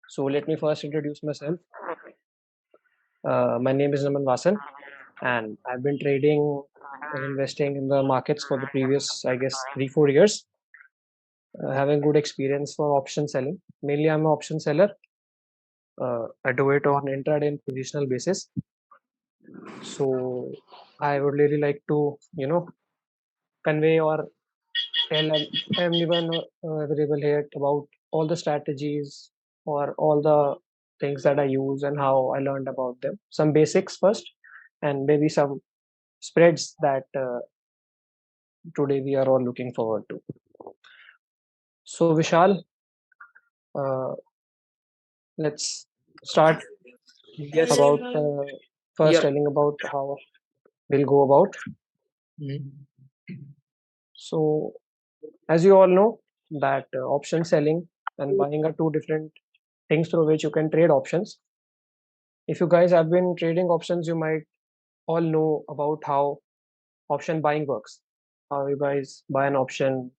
So let me first introduce myself. My name is Naman Vasan, and I've been trading and investing in the markets for the previous, I guess, 3-4 years. Having good experience for option selling. Mainly, I'm an option seller. I do it on intraday and positional basis. So I would really like to, convey or tell everyone available here about all the strategies or all the things that I use and how I learned about them. Some basics first, and maybe some spreads that today we are all looking forward to. So, Vishal, uh, let's start Yes. about first Yep. telling about how we'll go about. So, as you all know, that option selling and buying are two different things through which you can trade options. If you guys have been trading options, you might all know about how option buying works. How you guys buy an option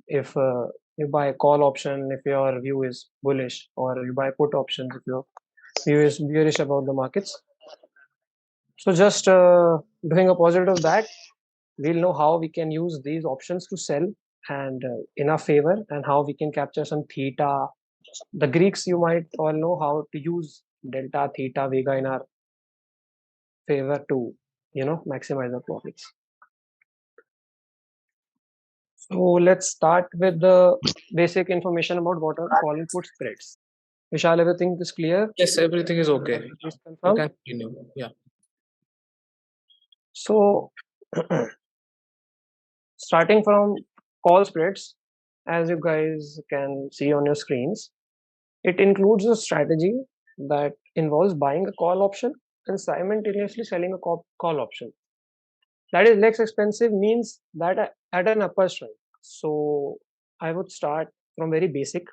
if you buy a call option if your view is bullish, or you buy put options if your view is bearish about the markets. So just doing a positive of that, we'll know how we can use these options to sell and in our favor, and how we can capture some theta. The Greeks, you might all know how to use delta, theta, vega in our favor to maximize our profits. So let's start with the basic information about what are call and put spreads. Vishal, everything is clear? Yes, everything is okay. Please You confirm. can continue. Yeah. So starting from call spreads, as you guys can see on your screens, it includes a strategy that involves buying a call option and simultaneously selling a call option. That is less expensive, means that at an upper strike. So I would start from very basic.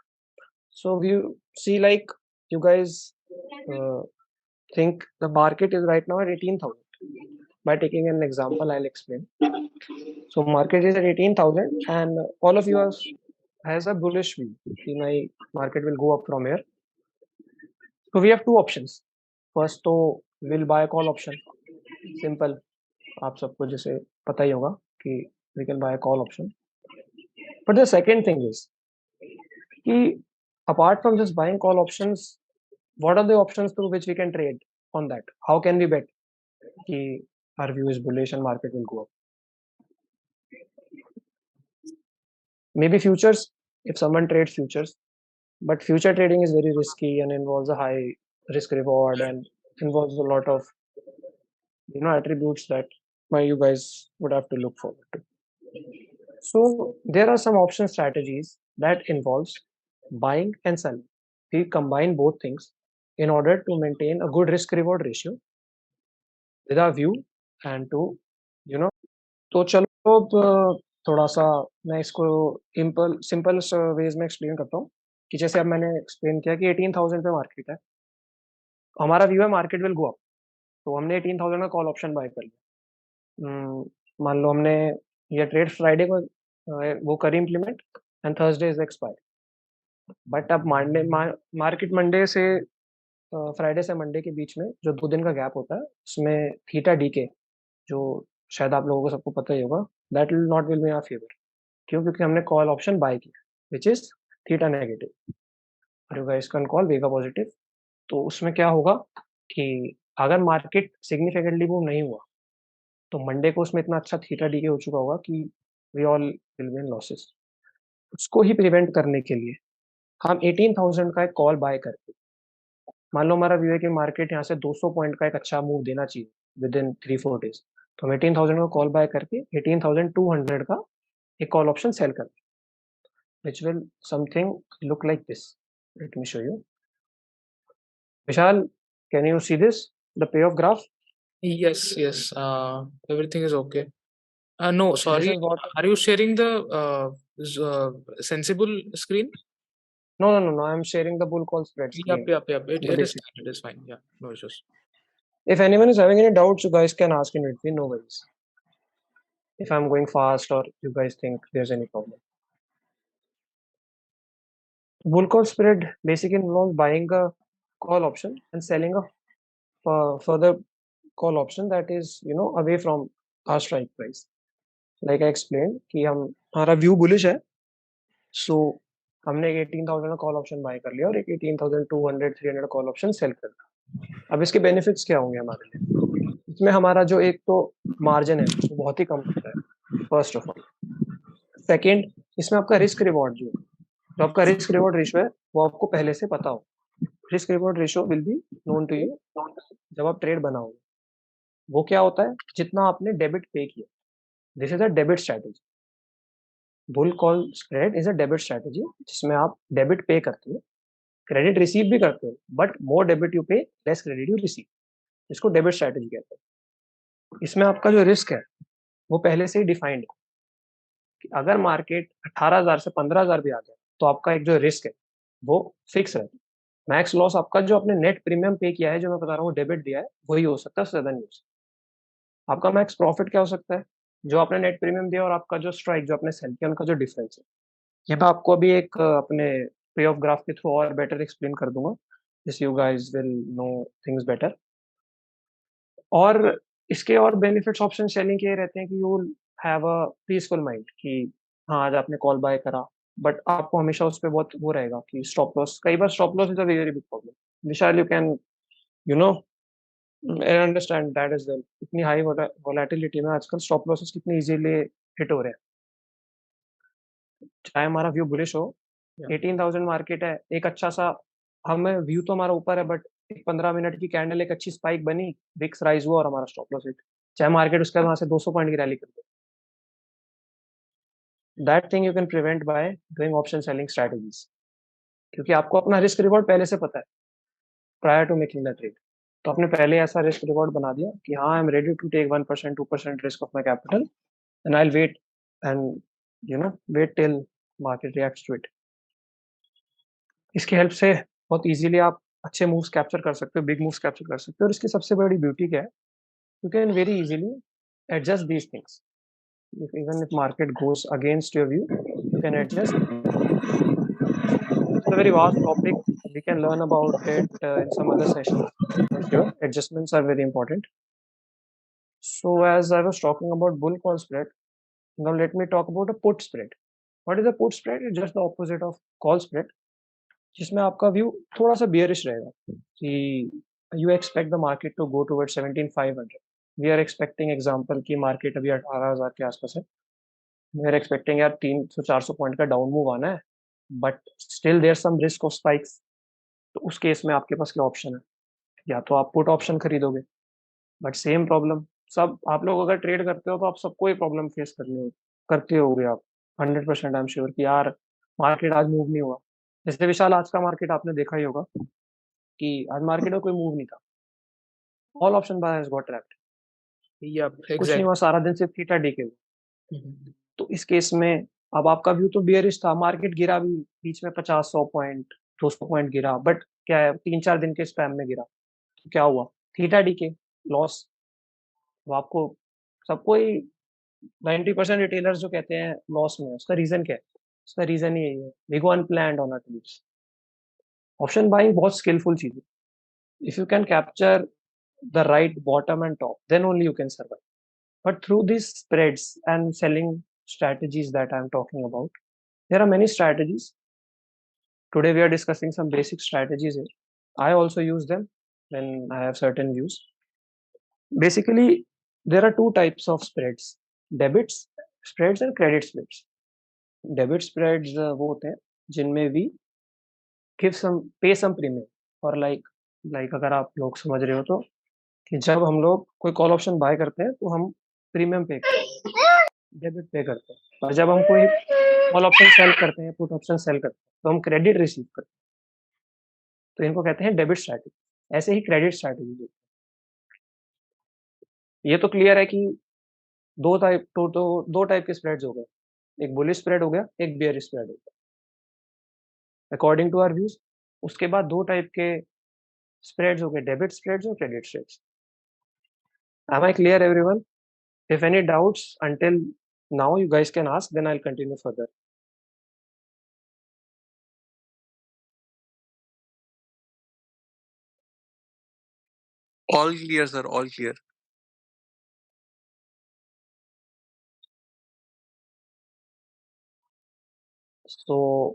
So you see, like, you guys uh, think the market is right now at 18,000. By taking an example, I'll explain. So market is at 18,000, and all of you has a bullish view. My market will go up from here. So we have two options. First, तो we'll buy a call option. Simple. आप सबको जैसे पता ही होगा कि we can buy a call option. But the second thing is कि apart from just buying call options, what are the options through which we can trade on that? How can we bet कि our view is bullish and market will go up? Maybe futures, if someone trades futures, but future trading is very risky and involves a high risk reward and involves a lot of attributes that you guys would have to look forward to. So there are some option strategies that involves buying and selling. We combine both things in order to maintain a good risk reward ratio with our view and to तो चलो अब थोड़ा सा मैं इसको simple ways में explain करता हूँ कि जैसे अब मैंने एक्सप्लेन किया कि 18,000 पे मार्केट है, हमारा व्यू है मार्केट विल गो अप, तो हमने 18,000 का कॉल ऑप्शन बाय कर लिया। मान लो हमने ये ट्रेड फ्राइडे को वो करी implement, and Thursday is expire. But अब मार्केट मंडे से फ्राइडे से मंडे के बीच में जो 2 दिन का गैप होता है, उसमें थीटा डी के, जो शायद आप लोगों को सबको पता ही होगा, that will not will be our favour. क्यों? क्योंकि हमने कॉल ऑप्शन बाय किया विच इज थीटा नेगेटिव, और you guys can call vega positive. तो उसमें क्या होगा कि अगर मार्केट सिग्निफिकेंटली मूव नहीं हुआ, तो मंडे को उसमें इतना अच्छा थीटा डी के हो चुका होगा कि we all will be in losses. उसको ही प्रिवेंट करने के लिए हम 18,000 का एक कॉल बाय करके, मान लो हमारा व्यू है कि मार्केट यहाँ से 200 पॉइंट का एक अच्छा मूव देना चाहिए विद इन 3-4 डेज, तो हम 18,000 का कॉल बाय करके 18,200 का एक कॉल ऑप्शन सेल करते हैं, which will something look like this. Let me show you. Vishal, can you see this? The payoff graph? Yes. Yes. Everything is okay. No, This sorry. is what. Are you sharing the sensible screen? No. I'm sharing the bull call spread screen. Yep. The It is basic. fine. It is fine. Yeah. No issues. If anyone is having any doubts, you guys can ask in between. No worries. If I'm going fast or you guys think there's any problem. bull call spread basically involves buying a call option and selling a further call option that is away from our strike price. Like I explained कि हम हमारा view bullish है, सो हमने एक 18,000 का call option bye कर लिया और एक 18,200 300 कॉल ऑप्शन सेल कर दिया। अब इसके बेनिफिट्स क्या होंगे हमारे लिए? इसमें हमारा जो एक तो मार्जिन है वो बहुत ही कम होता है, फर्स्ट ऑफ ऑल। सेकेंड, इसमें आपका रिस्क रिवॉर्ड जो आपका रिस्क रिवॉर्ड रेशियो है वो आपको पहले से पता हो। Risk reward ratio will be known to you जब आप ट्रेड बनाओगे। वो क्या होता है? जितना आपने डेबिट पे किया। This is a debit strategy. Bull call spread is a debit strategy जिसमें आप डेबिट पे करते हो, क्रेडिट रिसीव भी करते हो, बट मोर डेबिट यू पे, लेस क्रेडिट यू रिसीव। इसको डेबिट स्ट्रैटेजी कहते हैं। इसमें आपका जो रिस्क है वो पहले से ही डिफाइंड है कि अगर मार्केट 18,000 से 15,000 भी आ गया तो आपका एक जो रिस्क है वो फिक्स है। मैक्स लॉस आपका जो आपने नेट प्रीमियम पे किया है, जो मैं बता रहा हूँ डेबिट दिया है, वही हो सकता है, उससे ज्यादा नहीं हो सकता। आपका मैक्स प्रॉफिट क्या हो सकता है? जो आपने नेट प्रीमियम दिया और आपका जो स्ट्राइक जो आपने सेल किया, उनका जो डिफरेंस है। ये मैं आपको अभी एक अपने पे ऑफ ग्राफ के थ्रू और बेटर एक्सप्लेन कर दूंगा, जिस you guys will know things better. और इसके और बेनिफिट्स ऑप्शन सेलिंग के रहते हैं कि you will have a peaceful mind कि हाँ आज आपने कॉल बाय करा, बट आपको हमेशा उस पर बहुत वो रहेगा कि स्टॉप लॉस, कई बार stop loss is a very big problem. Vishal, you can you know I understand that is well. इतनी हाई वोलेटिलिटी में आजकल स्टॉप लॉसेस कितनी इजीली हिट हो रहे हैं। चाहे हमारा व्यू बुलिश हो, Yeah. 18,000 मार्केट है, एक अच्छा सा हमें व्यू तो हमारा ऊपर है, बट एक 15 मिनट की कैंडल एक अच्छी स्पाइक बनी, विक्स राइज हुआ और हमारा स्टॉप लॉस हिट। चाहे मार्केट उसके बाद वहां से 200 पॉइंट की रैली कर दे, that thing you can prevent by doing option selling strategies. क्योंकि आपको अपना रिस्क रिवॉर्ड पहले से पता है prior to making the trade. तो आपने पहले ऐसा रिस्क रिवॉर्ड बना दिया कि हाँ I am ready to take 1% 2% risk of my capital and I wait and wait till market reacts to it. इसकी हेल्प से बहुत इजीली आप अच्छे मूव्स कैप्चर कर सकते हो, बिग मूव्स कैप्चर कर सकते हो। और इसकी सबसे बड़ी ब्यूटी क्या है? You can very easily adjust these things. Even if market गोes against your view, you can adjust. It's a very vast topic. We can learn about it in some other sessions. For sure, adjustments are very important. So, as I was talking about bull call spread, now let me talk about a put spread. What is a put spread? It's just the opposite of call spread, जिसमें आपका view थोड़ा सा bearish रहेगा कि you expect the market to go toward 17,500। We are expecting example कि market अभी 18,000 के आसपास है। वी आर एक्सपेक्टिंग यार 300-400 पॉइंट का डाउन मूव आना है, but still there some risk of spikes. तो उस केस में आपके पास क्या ऑप्शन है? या तो आप पुट ऑप्शन खरीदोगे, बट सेम प्रॉब्लम। सब आप लोग अगर ट्रेड करते हो तो आप सबको ये प्रॉब्लम फेस करते होगे आप। 100% आई एम श्योर कि यार मार्केट आज मूव नहीं हुआ। जैसे विशाल, आज का मार्केट आपने देखा ही होगा कि आज मार्केट में कोई मूव नहीं था। All option buyers got trapped. Yeah, कुछ नहीं exactly. हुआ, सारा दिन सिर्फ थीटा डीके हुआ। Mhm. तो इस केस में अब आपका व्यू तो बियरिश था, मार्केट गिरा भी बीच में 50-100 पॉइंट 200 पॉइंट गिरा, बट क्या है 3-4 दिन के स्पैम में गिरा। तो क्या हुआ? Theta DK, loss. तो आपको सबको ही 90% रिटेलर्स जो कहते हैं लॉस में, उसका रीजन क्या है? उसका रीजन ही यही है, we go unplanned on our trades. Option buying बहुत स्किलफुल चीज है। If you can capture the right bottom and top, then only you can survive. But through these spreads and selling strategies that I'm talking about, there are many strategies. Today we are discussing some basic strategies here. I also use them when I have certain views. Basically, there are two types of spreads: debits spreads and credit spreads. Debit spreads वो होते हैं जिनमें we give some pay some premium, और like अगर आप लोग समझ रहे हो तो कि जब हम लोग कोई कॉल ऑप्शन बाय करते हैं तो हम प्रीमियम पे करते हैं, डेबिट पे करते हैं। और जब हम कोई कॉल ऑप्शन सेल करते हैं, पुट ऑप्शन सेल करते हैं, तो हम क्रेडिट रिसीव करते हैं। तो इनको कहते हैं डेबिट स्ट्रैटेजी। ऐसे ही क्रेडिट स्ट्रैटेजी। ये तो क्लियर है कि दो टाइप के स्प्रेड्स हो गए, एक बुलिश स्प्रेड हो गया, एक बेयरिश स्प्रेड हो गया, अकॉर्डिंग टू आवर व्यूज। उसके बाद दो टाइप के स्प्रेड्स हो गए, डेबिट स्प्रेड्स और credit spreads. Am I clear everyone? If any doubts until now you guys can ask, then I'll continue further. All clear, sir. All clear. तो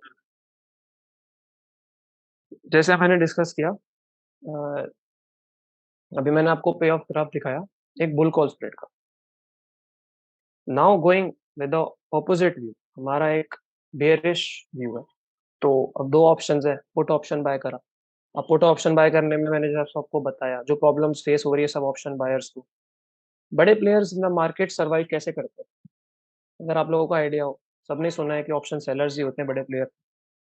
जैसे मैंने डिस्कस किया, अभी मैंने आपको पे ऑफ ग्राफ दिखाया एक बुल कॉल स्प्रेड का। Now going with the opposite view, हमारा एक बेयरिश व्यू है। तो अब दो ऑप्शंस है, पुट ऑप्शन बाय करा। अब पुट ऑप्शन बाय करने में मैंने जैसे आपको बताया जो प्रॉब्लम्स फेस हो रही है सब ऑप्शन बायर्स को। बड़े players in the market survive कैसे करते हैं? अगर आप लोगों को आइडिया हो, सबने सुना है कि ऑप्शन सेलर्स ही होते हैं बड़े प्लेयर।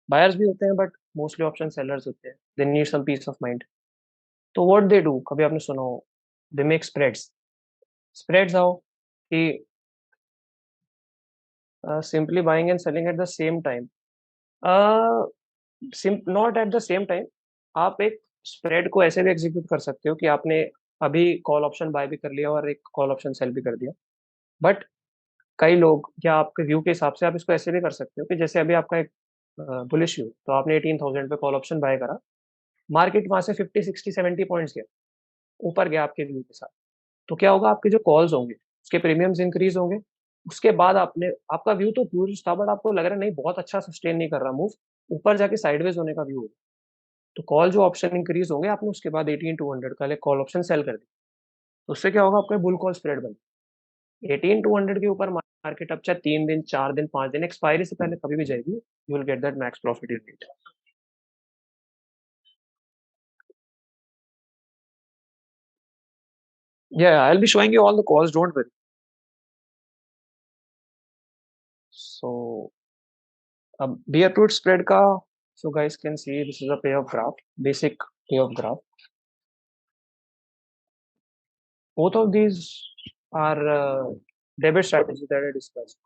बायर्स भी होते हैं बट मोस्टली ऑप्शन सेलर्स होते हैं। They need some peace of mind. तो व्हाट दे डू, कभी आपने सुना हो, they make spreads. Spreads how कि simply buying and selling at the same time. Not at the same time. आप एक स्प्रेड को ऐसे भी एग्जीक्यूट कर सकते हो कि आपने अभी कॉल ऑप्शन बाय भी कर लिया और एक कॉल ऑप्शन सेल भी कर दिया। बट कई लोग या आपके व्यू के हिसाब से आप इसको ऐसे भी कर सकते हो कि जैसे अभी आपका एक बुलिश व्यू, तो आपने 18,000 पे कॉल ऑप्शन बाय करा। मार्केट वहां से 50 60 70 पॉइंट्स गया, ऊपर गया आपके व्यू के साथ। तो क्या होगा, आपके जो कॉल्स होंगे उसके प्रीमियम्स इंक्रीज होंगे। उसके बाद आपने, आपका व्यू तो बुलिश था बट आपको लग रहा है नहीं बहुत अच्छा सस्टेन नहीं कर रहा मूव, ऊपर जाके साइडवेज होने का व्यू होगा। तो कॉल जो ऑप्शन इंक्रीज होंगे आपने उसके बाद 18,200 का कॉल ऑप्शन सेल कर दिया। तो उससे क्या होगा, आपका बुल कॉल स्प्रेड बन 18,200 के ऊपर मार्केट अब चाहे 3 दिन 4 दिन 5 दिन एक्सपायरी से पहले कभी भी जाएगी, you will get that max profit in it. Yeah, I'll be showing you all the calls, don't worry. So, bear put spread का, so guys can see this is a payoff graph, basic payoff graph. Both of these are debit strategies that I discussed.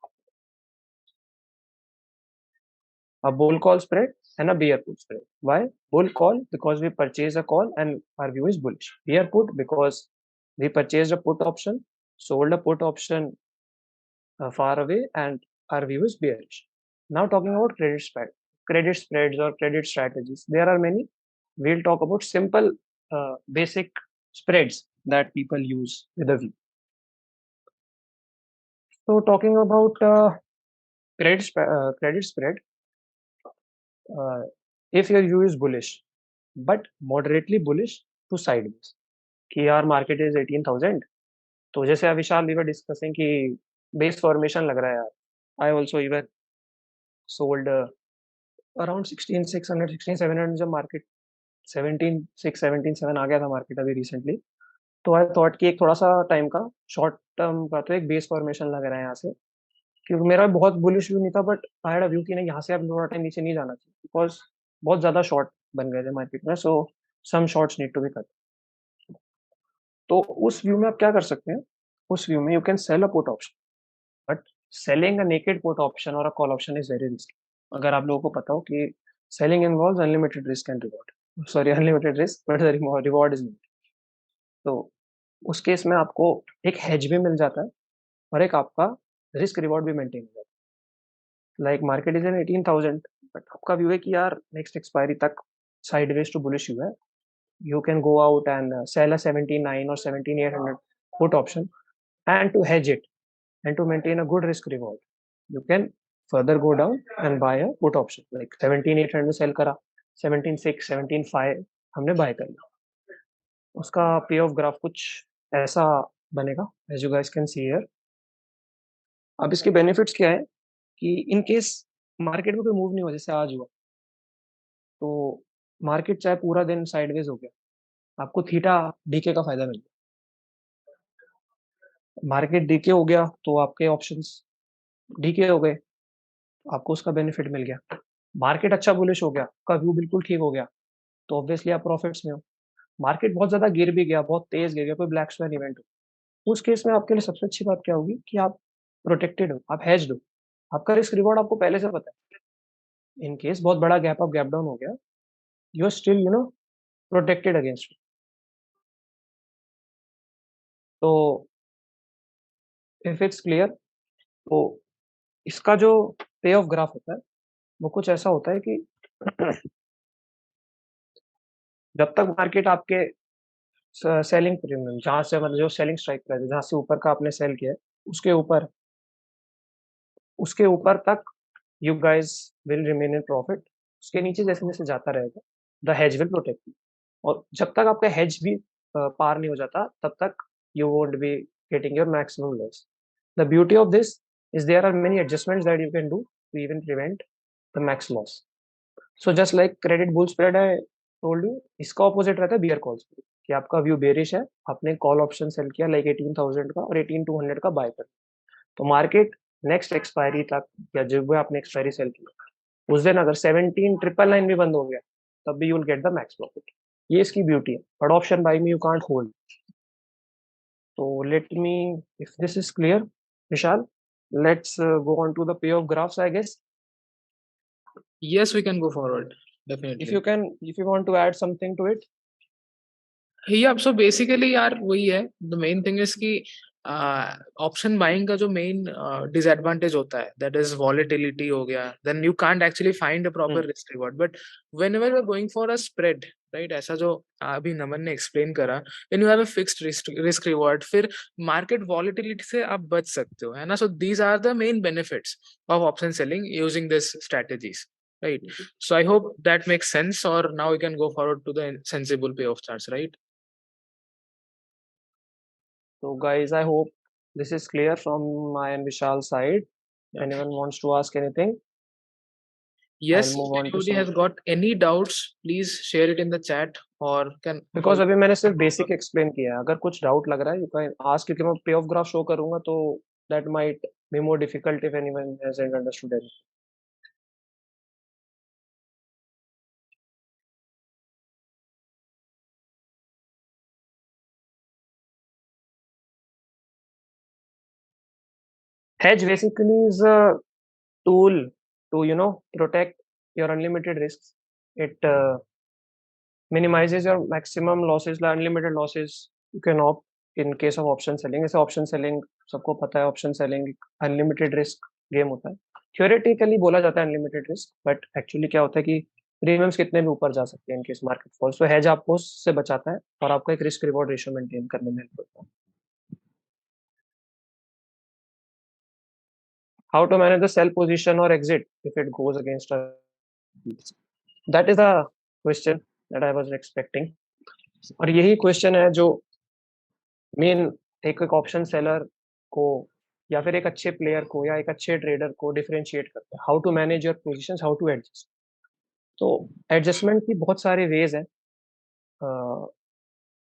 A bull call spread and a bear put spread. Why? Bull call because we purchase a call and our view is bullish. Bear put because we purchased a put option, sold a put option far away, and our view is bearish. Now talking about credit spreads or credit strategies, there are many. We'll talk about simple, basic spreads that people use with a view. So talking about credit spread, uh, if your view is bullish, but moderately bullish to sideways, कि यार market is 18,000, तो जैसे विशाल we were discussing कि base formation लग रहा है यार। I also even sold around 16,600 16,700 जब मार्केट 17,600 17,700 आ गया था मार्केट अभी रिसेंटली। तो आई थॉट कि एक थोड़ा सा टाइम का शॉर्ट टर्म का तो एक बेस फॉर्मेशन लग रहा है यहाँ से, क्योंकि मेरा बहुत बुलिश व्यू नहीं था but I had a view कि नहीं यहाँ से अब थोड़ा टाइम नीचे नहीं जाना चाहिए बिकॉज बहुत ज्यादा शॉर्ट बन गए थे मार्केट में। So some shorts need to be cut. तो उस व्यू में आप क्या कर सकते हैं, उस व्यू में you can sell a put option, but selling a naked put option और a call option is very risky. अगर आप लोगों को पता हो कि selling involves unlimited risk and reward, sorry unlimited risk but reward is limited. तो उस केस में आपको एक हेज भी मिल जाता है और एक आपका रिस्क रिवॉर्ड भी मेंटेन हो जाता है। Like market is in 18,000 but आपका व्यू है कि यार नेक्स्ट एक्सपायरी तक साइडवेज टू बुलिश व्यू है, you can go out and sell a 79 or 17,800 put option, and to hedge it and to maintain a good risk reward you can further go down and buy a put option like 17,800 में sell करा, 17,600 17,500 हमने bye कर लिया। उसका पे of graph कुछ ऐसा बनेगा as you guys can see here. अब इसके बेनिफिट्स क्या है कि इन केस मार्केट में कोई मूव नहीं हुआ जैसे आज हुआ, तो मार्केट चाहे पूरा दिन साइडवेज हो गया, आपको थीटा डीके का फायदा मिल गया। मार्केट डीके हो गया तो आपके ऑप्शंस डीके हो गए, आपको उसका बेनिफिट मिल गया। मार्केट अच्छा बुलिश हो गया, आपका व्यू बिल्कुल ठीक हो गया, तो ऑब्वियसली आप प्रॉफिट्स में हो। मार्केट बहुत ज्यादा गिर भी गया, बहुत तेज गिर गया, कोई ब्लैक स्वैन इवेंट हो, उस केस में आपके लिए सबसे अच्छी बात क्या होगी कि आप प्रोटेक्टेड हो, आप हेज्ड हो, आपका रिस्क रिवॉर्ड आपको पहले से पता है। इन केस बहुत बड़ा गैप अप गैप डाउन हो गया, you are still protected against. तो इफ इट्स क्लियर, तो इसका जो पे ऑफ ग्राफ होता है वो कुछ ऐसा होता है कि जब तक मार्केट आपके सेलिंग प्रीमियम, जहां से मतलब जो सेलिंग स्ट्राइक प्राइस है, जहां से ऊपर का आपने सेल किया है, उसके ऊपर उसके ऊपर तक you guys will remain in profit. उसके नीचे जैसे जैसे जाता रहेगा, the hedge will protect you. और जब तक आपका हेज भी पार नहीं हो जाता, तब तक you won't be getting your maximum loss. The beauty of this is there are many adjustments that you can do to even prevent the max loss. So just like credit bull spread I told you, इसका opposite रहता है beer call spread, कि आपका view bearish है, आपने call option sell किया like 18,000 का और 18,200 का बाय कर, तो मार्केट नेक्स्ट एक्सपायरी तक, या जब भी आपने एक्सपायरी सेल किया उस दिन अगर 17,999 भी बंद हो गया, तब भी you will get the max profit. ये इसकी ब्यूटी है, बट ऑप्शन बाय में यू कांट होल्ड। तो let me, if this is clear Vishal, let's go on to the payoff graphs I guess. Yes, we can go forward. If Definitely. you can, if you want to add something to it. Yeah, so basically यार वही है, the main thing is कि option buying का जो main disadvantage होता है that is volatility हो गया, then you can't actually find a proper risk reward, but whenever you are going for a spread, right, ऐसा जो अभी नमन ने एक्सप्लेन करा, when you have a fixed risk reward, फिर मार्केट वॉलेटिलिटी से आप बच सकते हो, है ना। So these are the main benefits of option selling using this strategies, right? So I hope that makes sense, or now we can go forward to the sensible payoff charts, right? So guys, I hope this is clear from my and Vishal's side. Anyone wants to ask anything? I'll Yes, if move on to anybody some, has got any doubts, please share it in the chat or can because अभी मैंने सिर्फ basic explain किया है। अगर कुछ doubt लग रहा है, यू कैन आस्क, क्योंकि मैं पे ऑफ ग्राफ शो करूंगा तो that might be more difficult if anyone hasn't understood it. Hedge basically is a tool to, you know, protect your unlimited risks. It minimizes your maximum losses, the unlimited losses you can opt in case of option selling. जैसे option selling सबको पता है, option selling unlimited risk game होता है। Theoretically बोला जाता है unlimited risk, but actually क्या होता है कि प्रीमियम्स कितने भी ऊपर जा सकते हैं इन केस मार्केट फॉल्स। तो हेज आपको उससे बचाता है और आपको एक रिस्क रिवॉर्ड रेशियो मेंटेन करने में हेल्प करता है। How to manage the sell position और exit if it goes against, that is the question that I was expecting. और यही क्वेश्चन है जो मेन एक ऑप्शन सेलर को या फिर एक अच्छे प्लेयर को या एक अच्छे ट्रेडर को डिफरेंशिएट करता है। How to manage your positions, how to adjust. तो एडजस्टमेंट की बहुत सारे वेज हैं,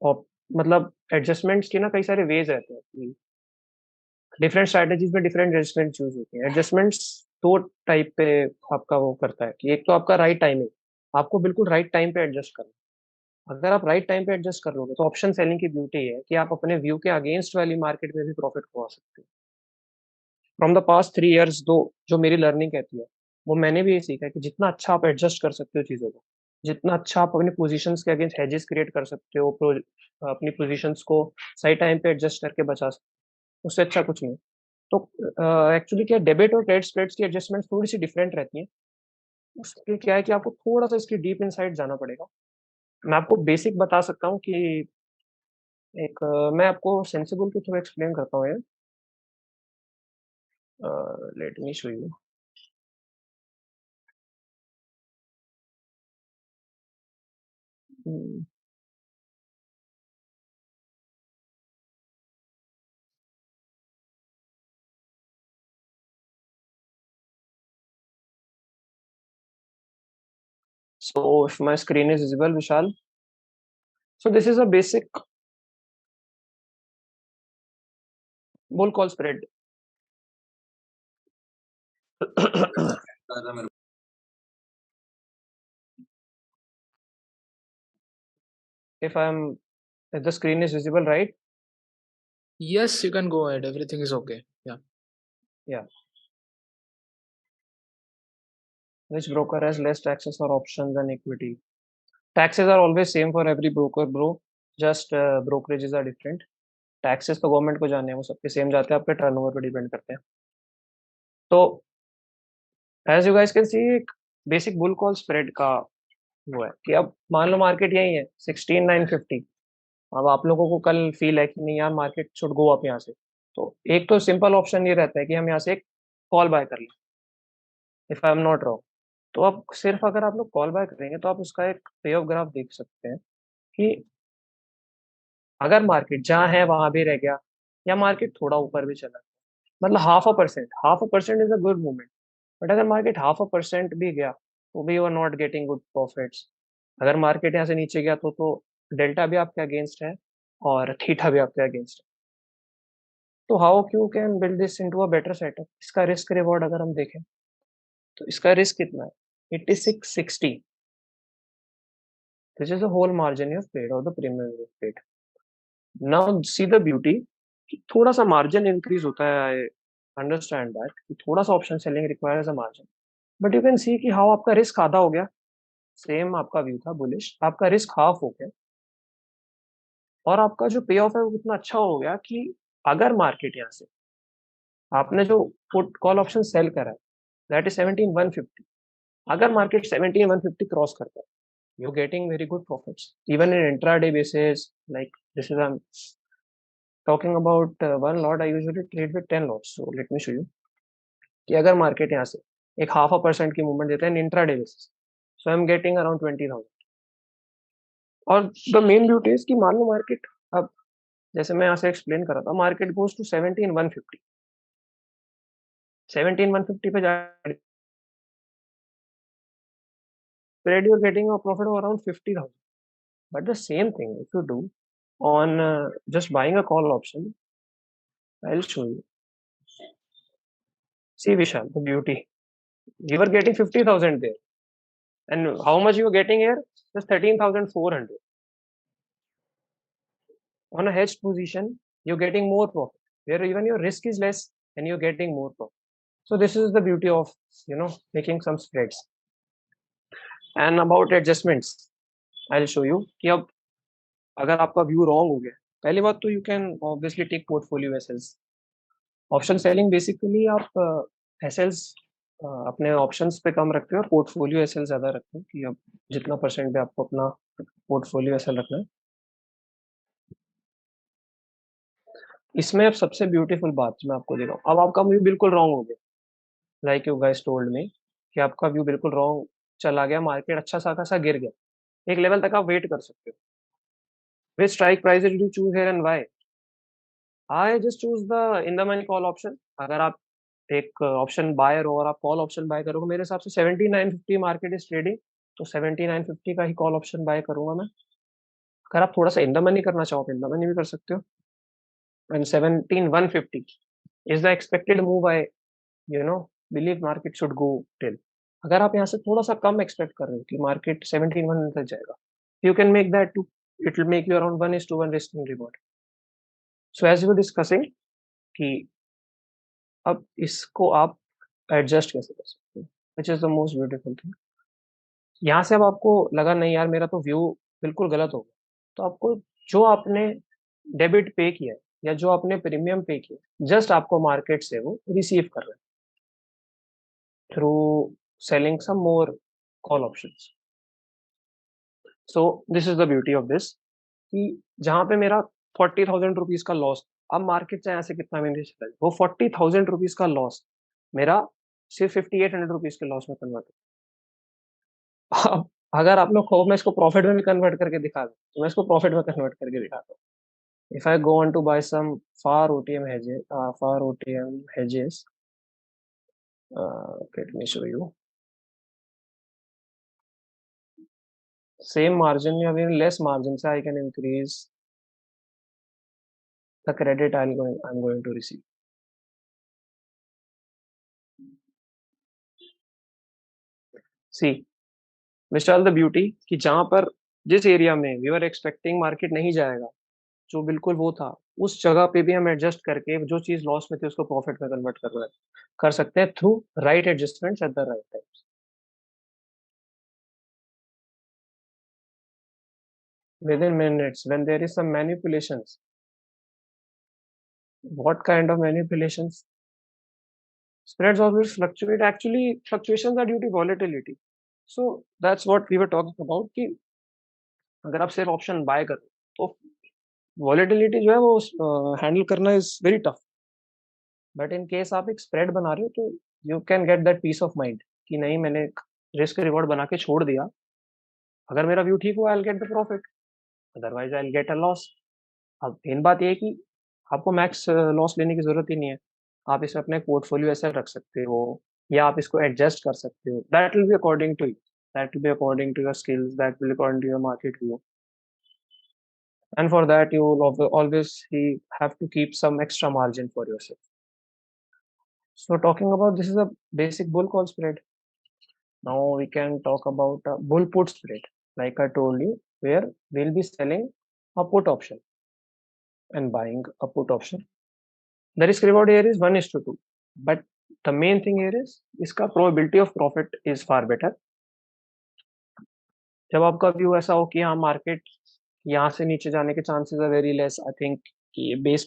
और मतलब एडजस्टमेंट्स के ना कई सारे वेज रहते हैं, डिफरेंट स्ट्रैटेजीज में डिफरेंट एडजस्टमेंट चूज होती हैं। एडजस्टमेंट्स दो टाइप पे आपका वो करता है, कि एक तो आपका राइट टाइमिंग, आपको बिल्कुल राइट टाइम पे एडजस्ट करना है। अगर आप राइट टाइम पे एडजस्ट कर लोगे तो ऑप्शन सेलिंग की ब्यूटी है कि आप अपने व्यू के अगेंस्ट वाली मार्केट में भी प्रॉफिट कमा सकते हो। फ्रॉम द पास्ट 3 इयर्स, दो जो मेरी लर्निंग कहती है, वो मैंने भी ये सीखा है कि जितना अच्छा आप एडजस्ट कर सकते हो चीज़ों को, जितना अच्छा आप अपनी पोजीशंस के अगेंस्ट हेजेस क्रिएट कर सकते हो, अपनी पोजीशंस को सही टाइम पे एडजस्ट करके बचा सकते हो, उससे अच्छा कुछ नहीं। तो एक्चुअली क्या, डेबिट और क्रेडिट स्प्रेड्स की एडजस्टमेंट थोड़ी सी डिफरेंट रहती है। उसके क्या है कि आपको थोड़ा सा इसकी डीप इनसाइड जाना पड़ेगा। मैं आपको बेसिक बता सकता हूँ कि एक मैं आपको सेंसिबल के थ्रू एक्सप्लेन करता हूँ ये। Let me show you. So if my screen is visible, Vishal. So this is a basic bull call spread. If the screen is visible, right? Yes, you can go ahead. Everything is okay. Yeah. Yeah. Which broker has less taxes for options than equity? Taxes are always same for every broker, bro. Just brokerages are different. Taxes तो government को जाने हैं, वो सबके same जाते हैं, आपके turnover पे डिपेंड करते हैं। तो as you guys can see, एक बेसिक बुल कॉल स्प्रेड का वो है कि अब मान लो मार्केट यही है 16,950, अब आप लोगों को कल फील है कि नहीं यार मार्केट शुड गो अप यहाँ से, तो एक तो सिंपल ऑप्शन ये रहता है कि हम यहाँ से एक कॉल बाय कर लें, if I am not wrong. तो अब सिर्फ अगर आप लोग कॉल बाय करेंगे तो आप उसका एक पे ऑफ ग्राफ देख सकते हैं कि अगर मार्केट जहाँ है वहां भी रह गया या मार्केट थोड़ा ऊपर भी चला, मतलब half a percent is a good movement. But अगर मार्केट हाफ अ परसेंट भी गया तो भी you are not getting good profits. अगर मार्केट यहाँ से नीचे गया तो डेल्टा भी आपके अगेंस्ट है और थीटा भी आपके अगेंस्ट है। तो how you can build this into a better setup, इसका रिस्क रिवॉर्ड अगर हम देखें तो इसका रिस्क कितना है, 8660। This is the whole margin you paid और the premium you paid. Now see the beauty, थोड़ा सा मार्जिन इंक्रीज होता है, आई अंडरस्टैंड दैट थोड़ा सा option selling requires a margin, but you can see कि हाउ आपका रिस्क आधा हो गया। सेम आपका व्यू था बुलिश, आपका रिस्क हाफ हो गया और आपका जो पे ऑफ है वो कितना अच्छा हो गया कि अगर मार्केट यहाँ से आपने जो पुट कॉल ऑप्शन सेल करा है दैट इज 17,150, अगर मार्केट 17,150 क्रॉस करता है you're getting very good profits even in intraday basis. Like this is I'm talking about one lot I usually trade with 10 lots, so let me show you कि अगर market यहाँ से एक half a percent की movement देता है in intraday basis, so I am getting around 20,000। और the main beauty is कि मान लो मार्केट अब, जैसे मैं यहाँ से एक्सप्लेन कर रहा था, मार्केट गोज टू 17,150, 17,150 पे जाकर you're getting a profit of around 50,000। but the same thing if you do on just buying a call option, I'll show you. See Vishal, the beauty. You were getting 50,000 there. And how much you were getting here? Just 13,400. On a hedged position, you're getting more profit. Where even your risk is less and you're getting more profit. So this is the beauty of, making some spreads. And about adjustments, I'll show you कि अब अगर आपका view wrong हो गया, पहली बात तो you can obviously take portfolio एसेल्स। ऑप्शन सेलिंग बेसिकली आप एसेल्स अपने ऑप्शंस पे कम रखते हो और पोर्टफोलियो एसेल ज्यादा रखते हो कि अब जितना परसेंट पे आपको अपना पोर्टफोलियो एसेल रखना है। इसमें अब सबसे ब्यूटीफुल बात मैं आपको दे रहा हूँ, अब आपका व्यू बिल्कुल रॉन्ग हो गया, like you guys told me कि आपका व्यू बिल्कुल रॉन्ग चला गया, मार्केट अच्छा सा खासा गिर गया, एक लेवल तक आप वेट कर सकते हो। विच strike price did you choose here and why? I just choose the in the money call option. अगर आप एक ऑप्शन बायर हो और आप कॉल ऑप्शन बाय करोगे, मेरे हिसाब से 7950 मार्केट इज ट्रेडिंग, तो 7950 का ही कॉल ऑप्शन बाय करूंगा मैं। अगर आप थोड़ा सा इन द मनी करना चाहो तो इन द मनी भी कर सकते हो। And 17,150 is the expected move, I believe market should go till. अगर आप यहाँ से थोड़ा सा कम एक्सपेक्ट कर रहे हो कि मार्केट 17,100 तक जाएगा, you can make that two, it will make you around 1:1 risk and reward. So as you discussing कि अब इसको आप एडजस्ट कैसे कर सकते हो, which is the most beautiful thing. यहाँ से अब आपको लगा नहीं यार मेरा तो व्यू बिल्कुल गलत हो गया, तो आपको जो आपने डेबिट पे किया है या जो आपने प्रीमियम पे किया, जस्ट आपको मार्केट से वो रिसीव कर रहे हैं through selling some more call options. So this is the beauty of this कि जहाँ पे मेरा 40,000 रुपीज का लॉस, अब मार्केट चाहे ऐसे कितना भी चला जाए, वो 40,000 रुपीज का लॉस मेरा सिर्फ 5,800 रुपीज के लॉस में कन्वर्ट हो। अब अगर आप लोग को मैं इसको प्रॉफिट में भी कन्वर्ट करके दिखा दूं तो मैं इसको प्रॉफिट में कन्वर्ट करके दिखाता हूँ। If I go on to buy some far OTM hedges, far OTM hedges, let me show you same margin या even less margin से I can increase the credit I'm going to receive. See, Mr. All the beauty कि जहां पर जिस area में we are expecting market नहीं जाएगा, जो बिल्कुल वो था, उस जगह पे भी हम एडजस्ट करके जो चीज लॉस में थी उसको प्रॉफिट में कन्वर्ट कर सकते हैं through right adjustments at the right time. Within minutes when there is some manipulations, what kind of manipulations? Spreads always fluctuate, actually fluctuations are due to volatility, so that's what we were talking about कि अगर आप सिर्फ option buy करो तो volatility जो है वो handle करना is very tough, but in case आप एक स्प्रेड बना रहे हो तो you can get that peace of mind कि नहीं, मैंने एक रिस्क रिवॉर्ड बना के छोड़ दिया, अगर मेरा व्यू ठीक हुआ I will get the profit, otherwise I will get a loss. अब मेन बात ये है कि आपको मैक्स लॉस लेने की जरूरत ही नहीं है, आप इसे अपने पोर्टफोलियो ऐसे रख सकते हो, या आप इसको एडजस्ट कर सकते हो, that will be according to you, that will be according to your skills, that will according to your market view, and for that you will always have to keep some extra margin for yourself. So talking about, this is a basic bull call spread. Now we can talk about a bull put spread, like I told you, where we'll be selling a put option and buying a put option. The risk reward here is 1:2, but the main thing here is इसका probability of profit is far better. जब आपका view ऐसा हो कि हाँ market यहाँ से नीचे जाने के chances are very less, I think कि ये बेस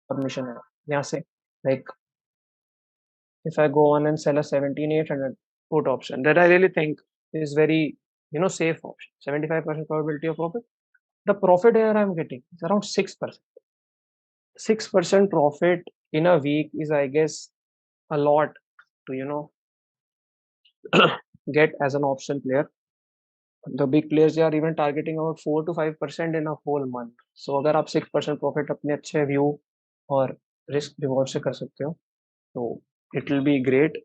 परमिशन है यहाँ से, like if I go on and sell a 17,800 put option that I really think is very, safe option, 75% probability of profit. The profit here I'm getting is around 6%. 6% profit in a week is, I guess, a lot to, get as an option player. The big players, they are even targeting about 4 to 5% in a whole month. So अगर आप 6% profit अपने अच्छे view और risk reward से कर सकते हो तो इट विल बी ग्रेट।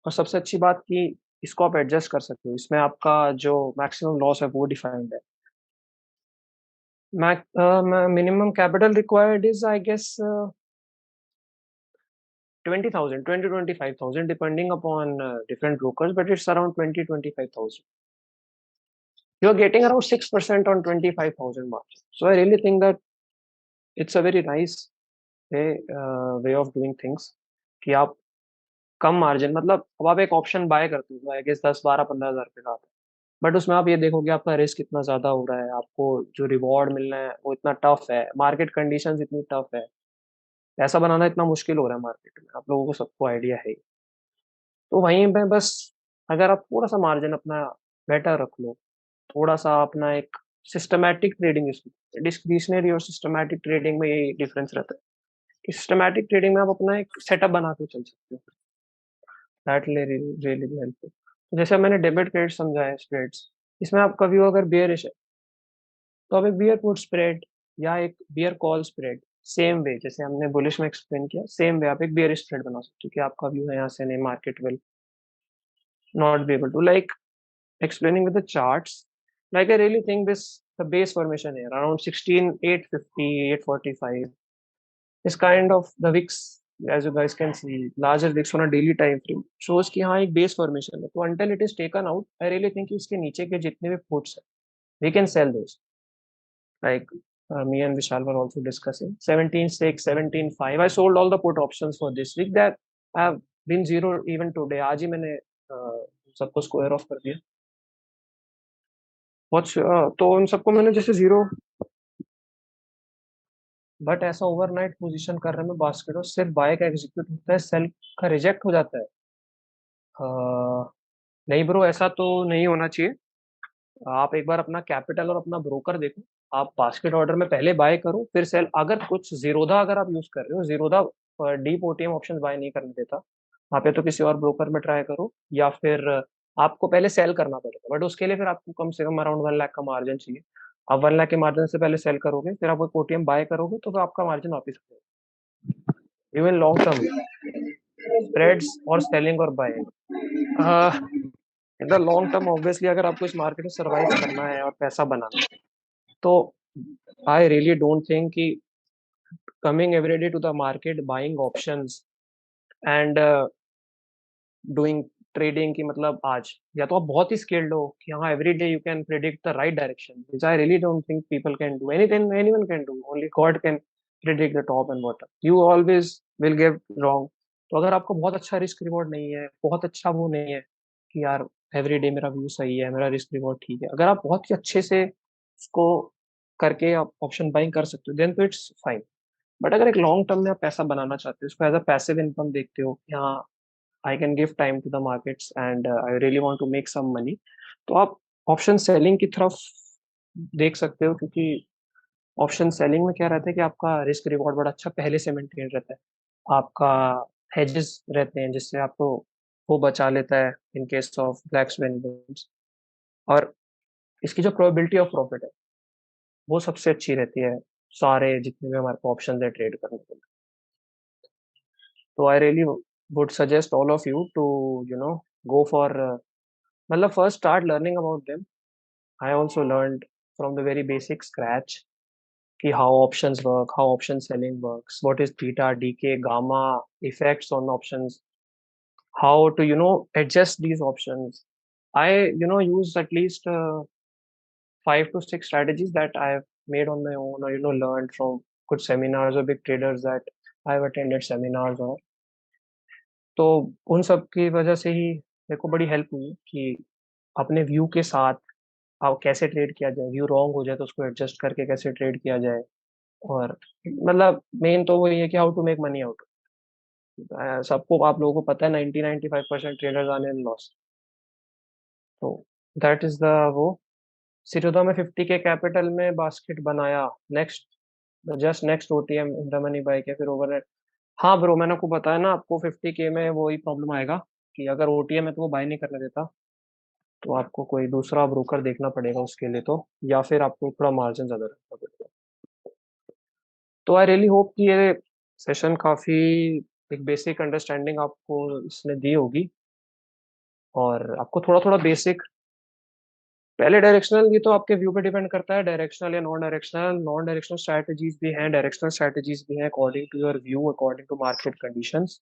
और सबसे अच्छी बात कि इसको आप एडजस्ट कर सकते हो, इसमें आपका जो मैक्सिमम लॉस है वो डिफाइंड है। Minimum capital required is, I guess, 20,000, 20 to 25,000, depending upon different brokers, but it's around 20, 25,000. You're getting around 6% on 25,000 margin. So I really think that it's a very nice way of doing things कि आप कम margin, मतलब अब आप एक option buy करते हो I guess 10, 12, 15 हज़ार रुपये का आता है, बट उसमें आप ये देखोगे आपका रिस्क इतना ज्यादा हो रहा है, आपको जो रिवॉर्ड मिलना है वो इतना टफ है, मार्केट कंडीशंस इतनी टफ है, पैसा बनाना इतना मुश्किल हो रहा है मार्केट में, आप लोगों को सबको आइडिया है ही। तो वहीं पे बस अगर आप थोड़ा सा मार्जिन अपना बेटर रख लो, थोड़ा सा अपना एक सिस्टमैटिक ट्रेडिंग, इसमें डिस्क्रिशनरी और सिस्टमैटिक ट्रेडिंग में ये डिफरेंस रहता है कि सिस्टमैटिक ट्रेडिंग में आप अपना एक सेटअप बना के चल सकते हो, दैट रियली हेल्पफुल। जैसे मैंने डेबिट क्रेडिट समझाया स्प्रेड्स, इसमें आप कभी अगर बेयरिश है तो आप एक बियर पुट स्प्रेड या एक bear call spread, same way जैसे हमने बुलिश में एक्सप्लेन किया, सेम वे आप एक बियर स्प्रेड बना सकते हो कि आपका व्यू है यहाँ से नहीं, market will not be able to, like explaining with the charts, like I really think this, the base formation here around 16,850, 845 is kind of the wicks, as you guys can see, larger wicks on a daily time frame shows कि हाँ एक base formation है, तो until it is taken out I really think कि इसके नीचे के जितने भी puts है we can sell those, like me and Vishal were also discussing 17.6, 17.5, I sold all the put options for this week that have been zero even today, आज ही मैंने सबको स्क्वायर ऑफ कर दिया बहुत, तो उन सबको मैंने जैसे जीरो, बट ऐसा ओवरनाइट पोजीशन कर रहे में बास्केट और सिर्फ बाय का एग्जीक्यूट होता है, सेल का रिजेक्ट हो जाता है। नहीं ब्रो, ऐसा तो नहीं होना चाहिए। आप एक बार अपना कैपिटल और अपना ब्रोकर देखो, आप बास्केट ऑर्डर में पहले बाय करो फिर सेल, अगर कुछ जीरोधा अगर आप यूज कर रहे हो, Zerodha deep OTM option buy नहीं करने देता, वहाँ पे तो किसी और ब्रोकर में ट्राई करो, या फिर आपको पहले सेल करना पड़ेगा, बट उसके लिए फिर आपको कम से कम अराउंड 1 लाख का मार्जिन चाहिए। आप 1 लाख के मार्जिन से पहले सेल करोगे, फिर आप एक ओटीएम बाय करोगे तो फिर आपका मार्जिन वापस आ जाएगा। इवन लॉन्ग टर्म स्प्रेड्स और सेलिंग और buying, in the long term obviously अगर आपको इस मार्केट में सर्वाइव करना है और पैसा बनाना है तो आई रियली डोंट थिंक कि coming every day to the market buying options and doing trading की, मतलब आज या तो आप बहुत ही स्किल्ड हो कि हाँ every day you can predict the right direction, which I really don't think people can do, anything anyone can do, only God can predict the top and bottom, you always will get wrong. तो अगर आपको बहुत अच्छा risk reward नहीं है, बहुत अच्छा वो नहीं है कि यार एवरी डे मेरा व्यू सही है, मेरा रिस्क रिवॉर्ड ठीक है, अगर आप बहुत ही अच्छे से उसको करके आप ऑप्शन बाइंग कर सकते हो देन तो इट्स फाइन। बट अगर एक लॉन्ग टर्म में आप पैसा बनाना चाहते हो, उसको एज अ पैसिव इनकम देखते हो, यहाँ I can give time to the markets and I really want to make some money, तो आप ऑप्शन सेलिंग की तरफ देख सकते हो, क्योंकि ऑप्शन सेलिंग में क्या रहता है कि आपका रिस्क रिवॉर्ड बड़ा अच्छा पहले से मेंटेन रहता है। आपका हेजेस रहते हैं जिससे आपको वो बचा लेता है इन केस ऑफ ब्लैक स्विन। और इसकी जो प्रोबेबिलिटी ऑफ प्रॉफिट है वो सबसे अच्छी रहती है सारे जितने भी हमारे को ऑप्शन है ट्रेड करने के लिए। तो I really would suggest all of you to go for मतलब first start learning about them. I also learned from the very basic scratch कि how options work, how option selling works, what is theta, decay, gamma effects on options, how to adjust these options. I use at least 5 to 6 strategies that I've made on my own, or learned from good seminars or big traders that I've attended seminars or तो उन सब की वजह से ही मेरे को बड़ी help हुई कि अपने व्यू के साथ आप कैसे ट्रेड किया जाए, व्यू रॉन्ग हो जाए तो उसको एडजस्ट करके कैसे ट्रेड किया जाए। और मतलब मेन तो वही है कि how to make money out. सबको आप लोगों को पता है 90-95% ट्रेडर्स आने इन लॉस। तो दैट इज द वो सिरोदा में 50 के कैपिटल में बास्केट बनाया। Next just next OTM in the money buy के फिर ओवरनेट। हाँ ब्रो, मैंने आपको बताया ना, आपको 50 के में वही प्रॉब्लम आएगा कि अगर ओटीएम है तो वो बाय नहीं करने देता। तो आपको कोई दूसरा ब्रोकर देखना पड़ेगा उसके लिए, तो या फिर आपको थोड़ा मार्जिन ज्यादा रखना पड़ेगा। तो आई रियली होप कि ये सेशन काफी एक बेसिक अंडरस्टैंडिंग आपको इसने दी होगी और आपको थोड़ा थोड़ा बेसिक पहले डायरेक्शनल, ये तो आपके व्यू पे डिपेंड करता है डायरेक्शनल या नॉन डायरेक्शनल स्ट्रैटेजीज भी हैं, डायरेक्शनल स्ट्रैटेजीज भी हैं according to your view, according to market conditions.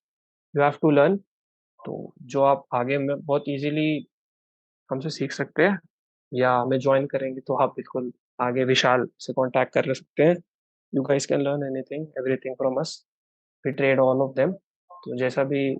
You have to learn. तो जो आप आगे में बहुत इजीली हमसे सीख सकते हैं या हमें ज्वाइन करेंगे तो आप बिल्कुल आगे विशाल से कांटेक्ट कर सकते हैं। You guys can learn anything everything from us. We trade all of them. तो जैसा भी